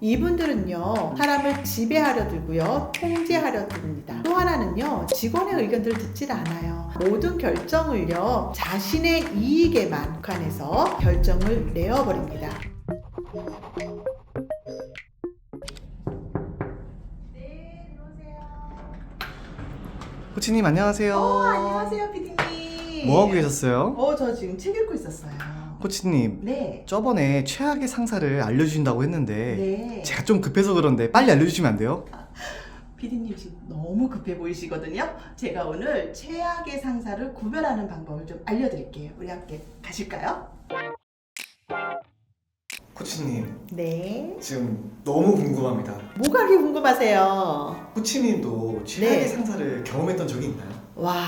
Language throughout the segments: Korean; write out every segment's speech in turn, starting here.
이분들은요, 사람을 지배하려 들고요, 통제하려 듭니다. 또 하나는요, 직원의 의견들을 듣질 않아요. 모든 결정을요, 자신의 이익에만 국한해서 결정을 내어버립니다. 네, 들어오세요. 코치님 안녕하세요. 안녕하세요, 피디님. 뭐하고 계셨어요? 저 지금 책 읽고 있었어요. 코치님, 네. 저번에 최악의 상사를 알려주신다고 했는데 네. 제가 좀 급해서 그런데 빨리 알려주시면 안 돼요? 피디님 지금 너무 급해 보이시거든요. 제가 오늘 최악의 상사를 구별하는 방법을 좀 알려드릴게요. 우리 함께 가실까요? 코치님, 네. 지금 너무 궁금합니다. 뭐가 그렇게 궁금하세요? 코치님도 최악의 네. 상사를 경험했던 적이 있나요? 와,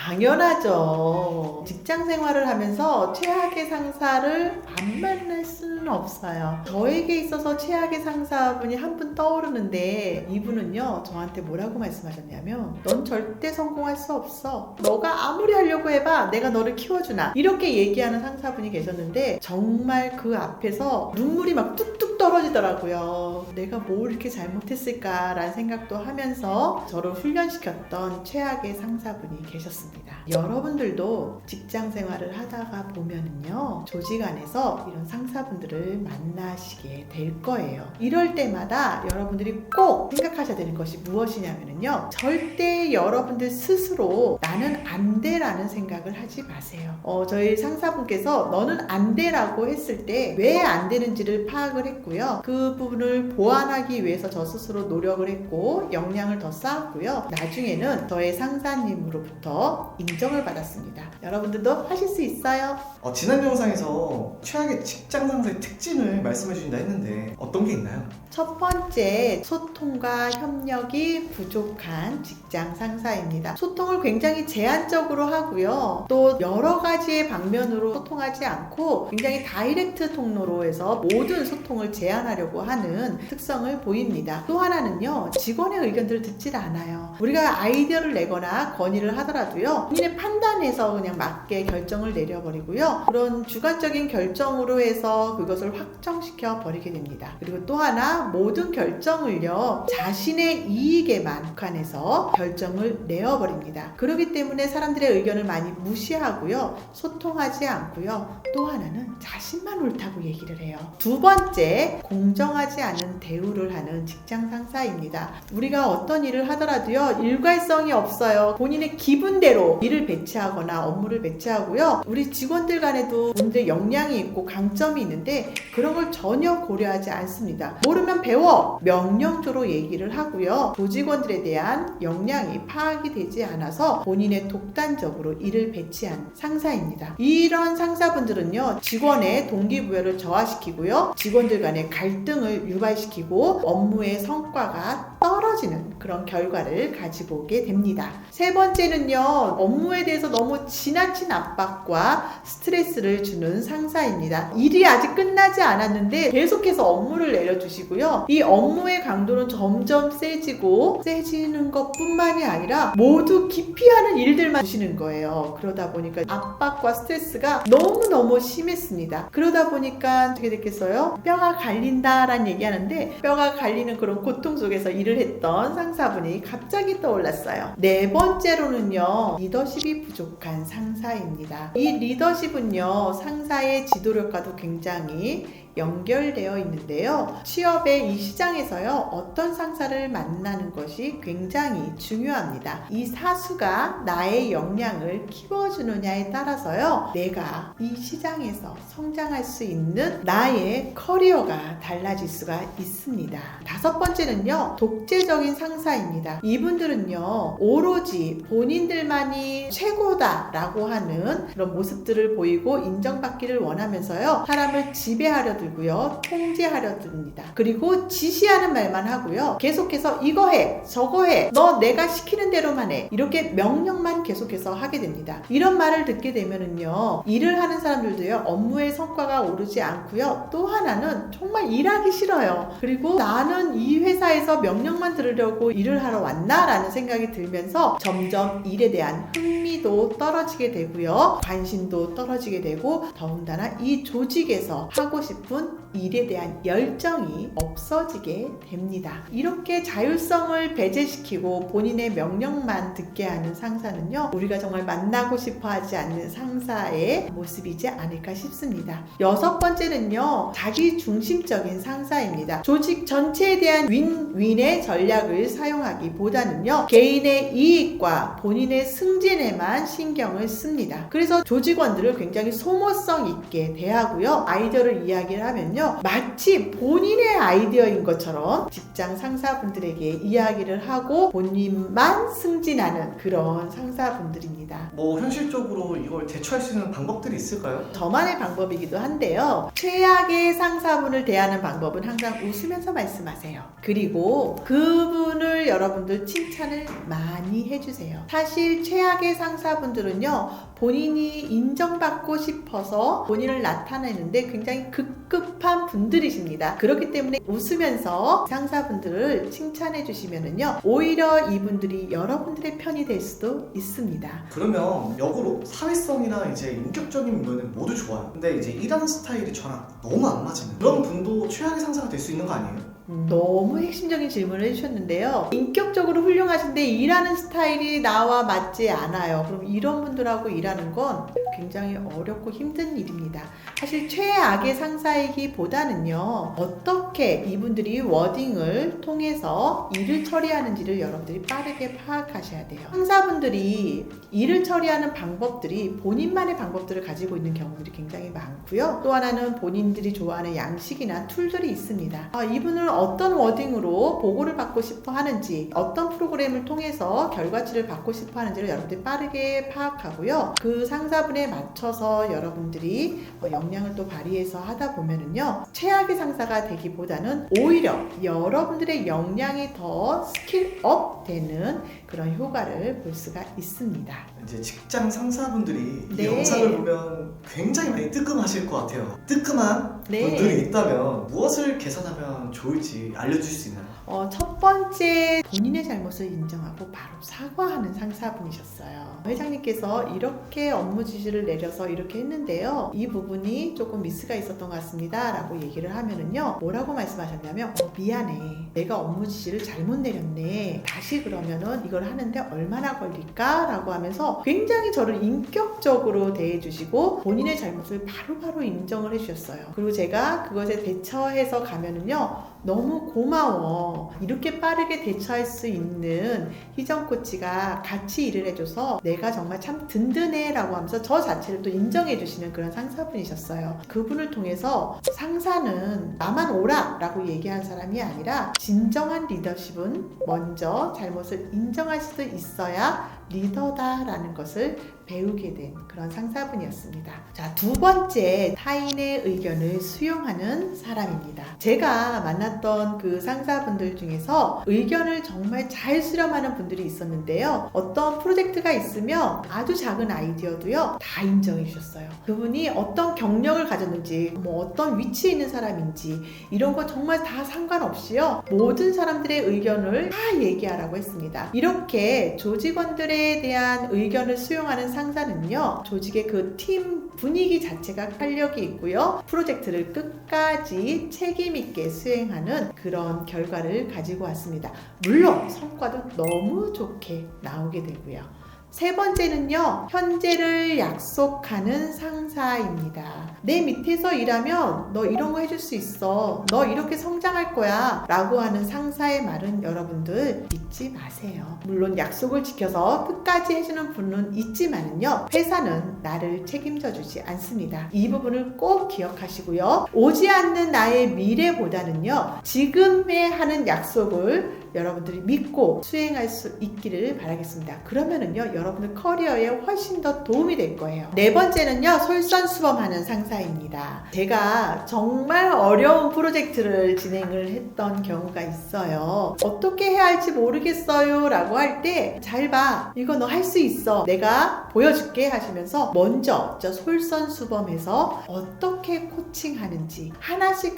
당연하죠. 직장 생활을 하면서 최악의 상사를 안 만날 수는 없어요. 저에게 있어서 최악의 상사분이 한 분 떠오르는데, 이분은요, 저한테 뭐라고 말씀하셨냐면, 넌 절대 성공할 수 없어. 너가 아무리 하려고 해봐, 내가 너를 키워주나. 이렇게 얘기하는 상사분이 계셨는데, 정말 그 앞에서 눈물이 막 뚝뚝 떨어지더라고요. 내가 뭘 이렇게 잘못했을까라는 생각도 하면서 저를 훈련시켰던 최악의 상사분이 계셨습니다. 여러분들도 직장 생활을 하다가 보면은요, 조직 안에서 이런 상사분들을 만나시게 될 거예요. 이럴 때마다 여러분들이 꼭 생각하셔야 되는 것이 무엇이냐면요, 절대 여러분들 스스로 나는 안 돼라는 생각을 하지 마세요. 저희 상사분께서 너는 안 돼라고 했을 때 왜 안 되는지를 파악을 했고요. 그 부분을 보완하기 위해서 저 스스로 노력을 했고 역량을 더 쌓았고요. 나중에는 저의 상사님으로부터 인정을 받았습니다. 여러분들도 하실 수 있어요. 지난 영상에서 최악의 직장 상사의 특징을 말씀해 주신다 했는데 어떤 게 있나요? 첫 번째, 소통과 협력이 부족한 직장 상사입니다. 소통을 굉장히 제한적으로 하고요. 또 여러 가지의 방면으로 소통하지 않고 굉장히 다이렉트 통로로 해서 모든 소통을 제한하려고 하는 특성을 보입니다. 또 하나는요, 직원의 의견들을 듣질 않아요. 우리가 아이디어를 내거나 건의를 하더라도요, 본인의 판단에서 그냥 맞게 결정을 내려버리고요. 그런 주관적인 결정으로 해서 그것을 확정시켜 버리게 됩니다. 그리고 또 하나, 모든 결정을요, 자신의 이익에만 국한해서 결정을 내어버립니다. 그렇기 때문에 사람들의 의견을 많이 무시하고요, 소통하지 않고요. 또 하나는 자신만 옳다고 얘기를 해요. 두 번째, 공정하지 않은 대우를 하는 직장 상사입니다. 우리가 어떤 일을 하더라도요, 일괄성이 없어요. 본인의 기분대로 일을 배치하거나 업무를 배치하고요. 우리 직원들 간에도 본인의 역량이 있고 강점이 있는데 그런 걸 전혀 고려하지 않습니다. 모르면 배워! 명령조로 얘기를 하고요. 조직원들에 대한 역량이 파악이 되지 않아서 본인의 독단적으로 일을 배치한 상사입니다. 이런 상사분들은요, 직원의 동기부여를 저하시키고요, 직원들 간의 갈등을 유발시키고 업무의 성과가 떨어지는 그런 결과를 가지고 오게 됩니다. 세 번째는요, 업무에 대해서 너무 지나친 압박과 스트레스를 주는 상사입니다. 일이 아직 끝나지 않았는데 계속해서 업무를 내려주시고요. 이 업무의 강도는 점점 세지는 것뿐만이 아니라 모두 기피하는 일들만 주시는 거예요. 그러다 보니까 압박과 스트레스가 너무너무 심했습니다. 그러다 보니까 어떻게 됐겠어요? 뼈가 갈린다라는 얘기하는데 뼈가 갈리는 그런 고통 속에서 일을 했던 상사분이 갑자기 떠올랐어요. 네 번째로는요, 리더십이 부족한 상사입니다. 이 리더십은요, 상사의 지도력과도 굉장히 연결되어 있는데요. 취업의 이 시장에서요, 어떤 상사를 만나는 것이 굉장히 중요합니다. 이 사수가 나의 역량을 키워주느냐에 따라서요, 내가 이 시장에서 성장할 수 있는 나의 커리어가 달라질 수가 있습니다. 다섯 번째는요, 독재적인 상사입니다. 이분들은요, 오로지 본인들만이 최고다라고 하는 그런 모습들을 보이고 인정받기를 원하면서요, 사람을 지배하려 들고요, 통제하려 듭니다. 그리고 지시하는 말만 하고요, 계속해서 이거 해, 저거 해, 너 내가 시키는 대로만 해, 이렇게 명령만 계속해서 하게 됩니다. 이런 말을 듣게 되면은요, 일을 하는 사람들도요, 업무의 성과가 오르지 않고요, 또 하나는 정말 일하기 싫어요. 그리고 나는 이 회사에서 명령만 들으려고 일을 하러 왔나? 라는 생각이 들면서 점점 일에 대한 흥미도 떨어지게 되고요, 관심도 떨어지게 되고, 더군다나 이 조직에서 하고 싶은 싶은 일에 대한 열정이 없어지게 됩니다. 이렇게 자율성을 배제시키고 본인의 명령만 듣게 하는 상사는요, 우리가 정말 만나고 싶어 하지 않는 상사의 모습이지 않을까 싶습니다. 6번째는요, 자기 중심적인 상사입니다. 조직 전체에 대한 윈윈의 전략을 사용하기보다는요, 개인의 이익과 본인의 승진에만 신경을 씁니다. 그래서 조직원들을 굉장히 소모성 있게 대하고요, 아이디어를 이야기를 하면요, 마치 본인의 아이디어인 것처럼 직장 상사분들에게 이야기를 하고 본인만 승진하는 그런 상사분들입니다. 뭐 현실적으로 이걸 대처할 수 있는 방법들이 있을까요? 저만의 방법이기도 한데요, 최악의 상사분을 대하는 방법은 항상 웃으면서 말씀하세요. 그리고 그분을 여러분들 칭찬을 많이 해주세요. 사실 최악의 상사분들은요, 본인이 인정받고 싶어서 본인을 나타내는데 굉장히 급급한 분들이십니다. 그렇기 때문에 웃으면서 상사분들을 칭찬해 주시면은요, 오히려 이분들이 여러분들의 편이 될 수도 있습니다. 그러면 역으로 사회성이나 이제 인격적인 면은 모두 좋아요. 근데 이제 일하는 스타일이 저랑 너무 안 맞으면 그런 분도 최악의 상사가 될 수 있는 거 아니에요? 너무 핵심적인 질문을 해주셨는데요. 인격적으로 훌륭하신데 일하는 스타일이 나와 맞지 않아요. 그럼 이런 분들하고 일하는 건 굉장히 어렵고 힘든 일입니다. 사실 최악의 상사이기보다는요, 어떻게 이분들이 워딩을 통해서 일을 처리하는지를 여러분들이 빠르게 파악하셔야 돼요. 상사분들이 일을 처리하는 방법들이 본인만의 방법들을 가지고 있는 경우들이 굉장히 많고요. 또 하나는 본인들이 좋아하는 양식이나 툴들이 있습니다. 이분을 어떤 워딩으로 보고를 받고 싶어 하는지, 어떤 프로그램을 통해서 결과치를 받고 싶어 하는지를 여러분들이 빠르게 파악하고요, 그 상사분에 맞춰서 여러분들이 역량을 또 발휘해서 하다 보면은요, 최악의 상사가 되기보다는 오히려 여러분들의 역량이 더 스킬업 되는 그런 효과를 볼 수가 있습니다. 이제 직장 상사분들이 이 네. 영상을 보면 굉장히 많이 뜨끔하실 것 같아요. 뜨끔한 네. 분들이 있다면 무엇을 개선하면 좋을지 알려주실 수 있나요? 첫 번째, 본인의 잘못을 인정하고 바로 사과하는 상사분이셨어요. 회장님께서 이렇게 업무 지시를 내려서 이렇게 했는데요, 이 부분이 조금 미스가 있었던 것 같습니다 라고 얘기를 하면은요, 뭐라고 말씀하셨냐면, 미안해, 내가 업무 지시를 잘못 내렸네, 다시 그러면은 이걸 하는데 얼마나 걸릴까? 라고 하면서 굉장히 저를 인격적으로 대해주시고 본인의 잘못을 바로바로 인정을 해주셨어요. 그리고 제가 그것에 대처해서 가면은요, 너무 고마워, 이렇게 빠르게 대처할 수 있는 희정 코치가 같이 일을 해줘서 내가 정말 참 든든해 라고 하면서 저 자체를 또 인정해 주시는 그런 상사분이셨어요. 그분을 통해서 상사는 나만 오라 라고 얘기한 사람이 아니라, 진정한 리더십은 먼저 잘못을 인정할 수도 있어야 리더다 라는 것을 배우게 된 그런 상사분이었습니다. 자, 두 번째, 타인의 의견을 수용하는 사람입니다. 제가 만났던 그 상사분들 중에서 의견을 정말 잘 수렴하는 분들이 있었는데요, 어떤 프로젝트가 있으면 아주 작은 아이디어도요, 다 인정해 주셨어요. 그분이 어떤 경력을 가졌는지, 어떤 위치에 있는 사람인지 이런 거 정말 다 상관없이요, 모든 사람들의 의견을 다 얘기하라고 했습니다. 이렇게 조직원들의 대한 의견을 수용하는 상사는요, 조직의 그 팀 분위기 자체가 활력이 있고요, 프로젝트를 끝까지 책임 있게 수행하는 그런 결과를 가지고 왔습니다. 물론 성과도 너무 좋게 나오게 되고요. 세 번째는요, 현재를 약속하는 상사입니다. 내 밑에서 일하면 너 이런 거 해줄 수 있어, 너 이렇게 성장할 거야 라고 하는 상사의 말은 여러분들 잊지 마세요. 물론 약속을 지켜서 끝까지 해주는 분은 있지만은요, 회사는 나를 책임져 주지 않습니다. 이 부분을 꼭 기억하시고요, 오지 않는 나의 미래보다는요, 지금에 하는 약속을 여러분들이 믿고 수행할 수 있기를 바라겠습니다. 그러면은요, 여러분들 커리어에 훨씬 더 도움이 될 거예요. 네 번째는요, 솔선수범하는 상사입니다. 제가 정말 어려운 프로젝트를 진행을 했던 경우가 있어요. 어떻게 해야 할지 모르겠어요 라고 할 때, 잘 봐, 이거 너 할 수 있어, 내가 보여줄게 하시면서 먼저 솔선수범해서 어떻게 코칭하는지 하나씩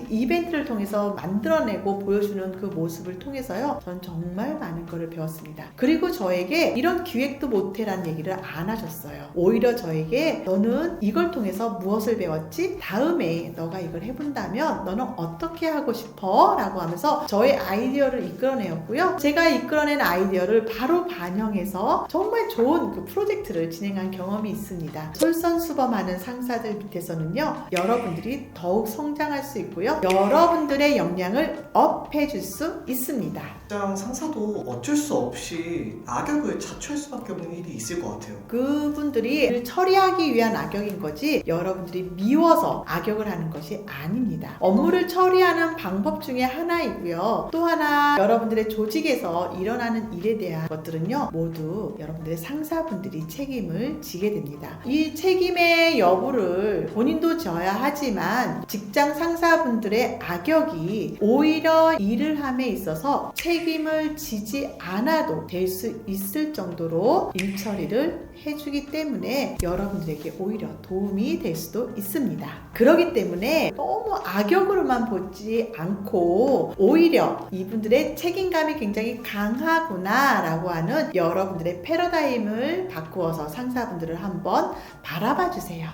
이벤트를 통해서 만들어내고 보여주는 그 모습을 통해서요, 전 정말 많은 거를 배웠습니다. 그리고 저에게 이런 기회 기획도 못해라는 얘기를 안 하셨어요. 오히려 저에게 너는 이걸 통해서 무엇을 배웠지? 다음에 너가 이걸 해본다면 너는 어떻게 하고 싶어? 라고 하면서 저의 아이디어를 이끌어내었고요. 제가 이끌어낸 아이디어를 바로 반영해서 정말 좋은 그 프로젝트를 진행한 경험이 있습니다. 솔선수범하는 상사들 밑에서는요, 여러분들이 더욱 성장할 수 있고요. 여러분들의 역량을 업해줄 수 있습니다. 직장 상사도 어쩔 수 없이 악역을 자초할 수밖에 없는 일이 있을 것 같아요. 그분들이 처리하기 위한 악역인 거지 여러분들이 미워서 악역을 하는 것이 아닙니다. 업무를 처리하는 방법 중에 하나이고요. 또 하나 여러분들의 조직에서 일어나는 일에 대한 것들은요, 모두 여러분들의 상사분들이 책임을 지게 됩니다. 이 책임의 여부를 본인도 져야 하지만 직장 상사분들의 악역이 오히려 일을 함에 있어서 책임을 지지 않아도 될 수 있을 정도로 일 처리를 해주기 때문에 여러분들에게 오히려 도움이 될 수도 있습니다. 그렇기 때문에 너무 악역으로만 보지 않고 오히려 이분들의 책임감이 굉장히 강하구나 라고 하는 여러분들의 패러다임을 바꾸어서 상사분들을 한번 바라봐 주세요.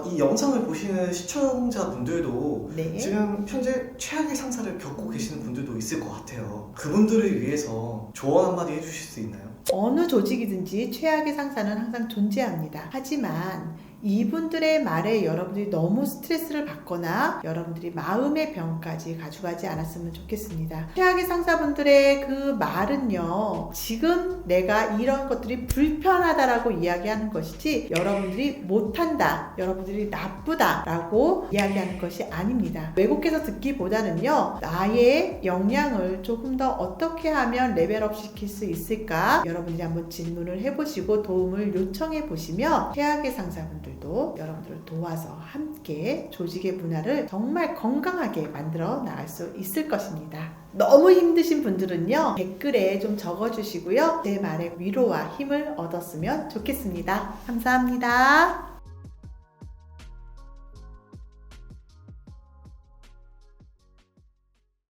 이 영상을 보시는 시청자분들도 네. 지금 현재 최악의 상사를 겪고 계시는 분들도 있을 것 같아요. 그분들을 위해서 조언 한마디 해주실 수 있나요? 어느 조직이든지 최악의 상사는 항상 존재합니다. 하지만 이분들의 말에 여러분들이 너무 스트레스를 받거나 여러분들이 마음의 병까지 가져가지 않았으면 좋겠습니다. 최악의 상사분들의 그 말은요, 지금 내가 이런 것들이 불편하다라고 이야기하는 것이지 여러분들이 못한다, 여러분들이 나쁘다라고 이야기하는 것이 아닙니다. 왜곡해서 듣기보다는요, 나의 역량을 조금 더 어떻게 하면 레벨업 시킬 수 있을까 여러분들이 한번 질문을 해보시고 도움을 요청해 보시면 최악의 상사분들 여러분들을 도와서 함께 조직의 문화를 정말 건강하게 만들어 나갈 수 있을 것입니다. 너무 힘드신 분들은요, 댓글에 좀 적어주시고요. 제 말에 위로와 힘을 얻었으면 좋겠습니다. 감사합니다.